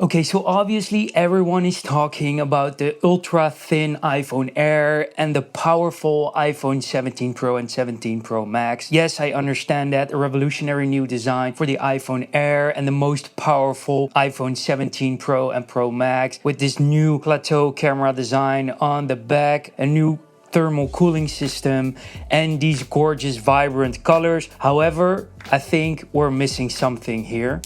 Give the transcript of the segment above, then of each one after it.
Okay, so obviously everyone is talking about the ultra thin iPhone Air and the powerful iPhone 17 Pro and 17 Pro Max. Yes, I understand that, a revolutionary new design for the iPhone Air and the most powerful iPhone 17 Pro and Pro Max with this new plateau camera design on the back, a new thermal cooling system, and these gorgeous vibrant colors. However, I think we're missing something here,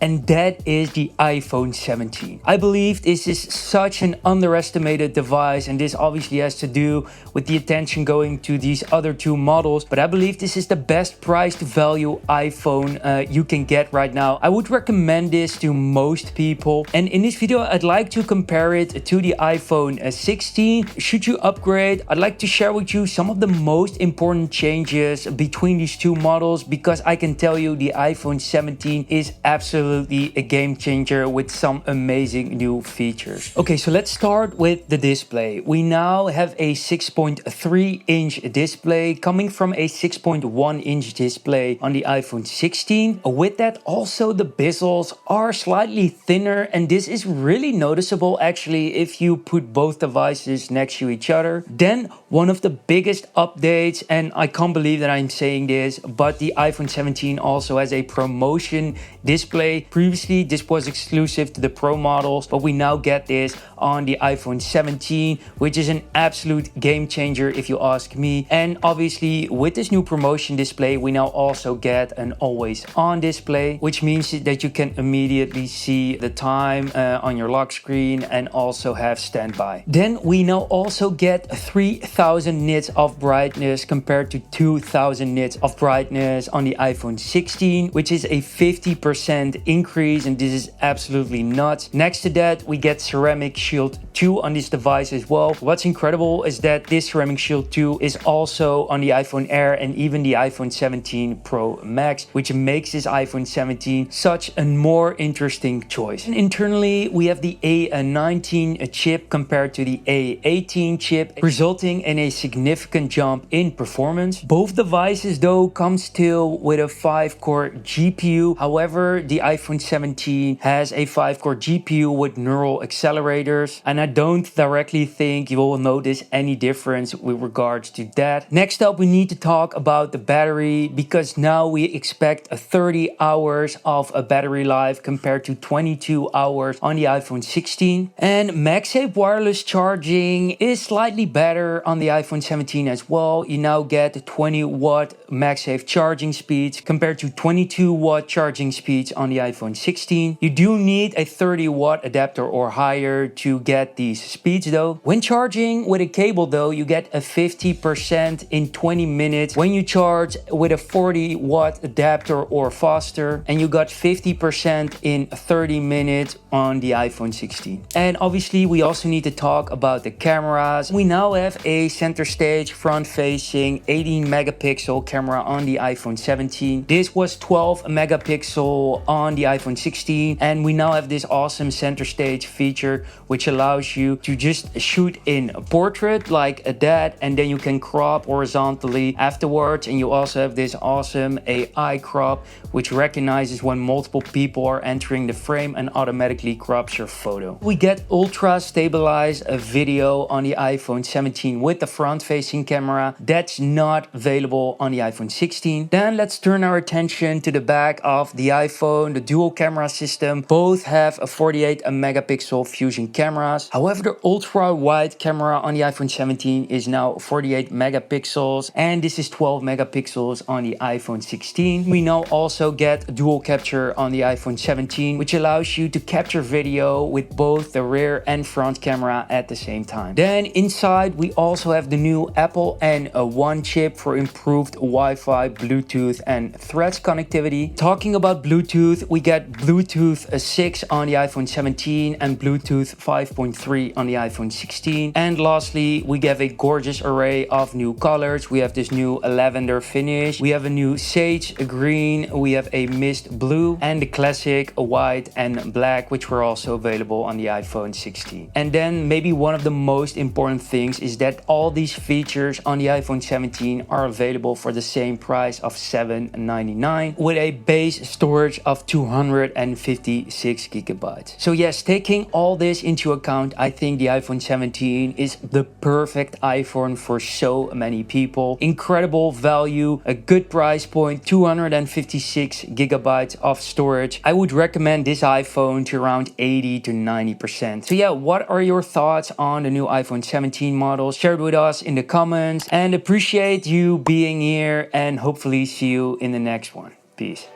and that is the iPhone 17. I believe this is such an underestimated device, and this obviously has to do with the attention going to these other two models, but I believe this is the best price to value iPhone you can get right now. I would recommend this to most people, and in this video I'd like to compare it to the iPhone 16. Should you upgrade, I'd like to share with you some of the most important changes between these two models, because I can tell you the iPhone 17 is absolutely a game changer with some amazing new features. Okay, so let's start with the display. We now have a 6.3 inch display coming from a 6.1 inch display on the iPhone 16. With that, also the bezels are slightly thinner, and this is really noticeable actually if you put both devices next to each other. Then one of the biggest updates, and I can't believe that I'm saying this, but the iPhone 17 also has a promotion display. Previously this was exclusive to the Pro models, but we now get this on the iPhone 17, which is an absolute game changer if you ask me. And obviously with this new promotion display we now also get an always on display, which means that you can immediately see the time on your lock screen and also have standby. Then we now also get 3000 nits of brightness compared to 2000 nits of brightness on the iPhone 16, which is a 50% increase, and this is absolutely nuts. Next to that we get Ceramic Shield 2 on this device as well. What's incredible is that this Ceramic Shield 2 is also on the iPhone Air and even the iPhone 17 Pro Max, which makes this iPhone 17 such a more interesting choice. And internally we have the A19 chip compared to the A18 chip, resulting in a significant jump in performance. Both devices though come still with a 5-core GPU. However, the iPhone 17 has a 5-core GPU with neural accelerators, and I don't directly think you will notice any difference with regards to that. Next up, we need to talk about the battery, because now we expect 30 hours of a battery life compared to 22 hours on the iPhone 16. And MagSafe wireless charging is slightly better on the iPhone 17 as well. You now get 20 watt MagSafe charging speeds compared to 22 watt charging speeds on the iPhone 16. You do need a 30 watt adapter or higher to get these speeds though. When charging with a cable though, you get a 50% in 20 minutes when you charge with a 40 watt adapter or faster, and you got 50% in 30 minutes on the iPhone 16. And obviously we also need to talk about the cameras. We now have a center stage front facing 18 megapixel camera on the iPhone 17. This was 12 megapixel on the iPhone 16, and we now have this awesome center stage feature which allows you to just shoot in a portrait like that, and then you can crop horizontally afterwards. And you also have this awesome AI crop which recognizes when multiple people are entering the frame and automatically crops your photo. We get ultra stabilized video on the iPhone 17 with the front facing camera. That's not available on the iPhone 16. Then let's turn our attention to the back of the iPhone, the dual camera system. Both have a 48 megapixel fusion cameras. However, the ultra wide camera on the iPhone 17 is now 48 megapixels, and this is 12 megapixels on the iPhone 16. We now also get dual capture on the iPhone 17, which allows you to capture video with both the rear and front camera at the same time. Then inside we also have the new Apple N1 chip for improved Wi-Fi, Bluetooth and Threads connectivity. Talking about Bluetooth, we get Bluetooth 6 on the iPhone 17 and Bluetooth 5.3 on the iPhone 16. And lastly, we have a gorgeous array of new colors. We have this new lavender finish, we have a new sage green, we have a mist blue, and the classic white and black, which were also available on the iPhone 16. And then maybe one of the most important things is that all these features on the iPhone 17 are available for the same price of $799 with a base storage of 256 gigabytes. So yes, taking all this into account, I think the iPhone 17 is the perfect iPhone for so many people. Incredible value, a good price point, 256 gigabytes of storage. I would recommend this iPhone to around 80 to 90%. So yeah, what are your thoughts on the new iPhone 17 model? Share it with us in the comments, and appreciate you being here, and hopefully see you in the next one. Peace.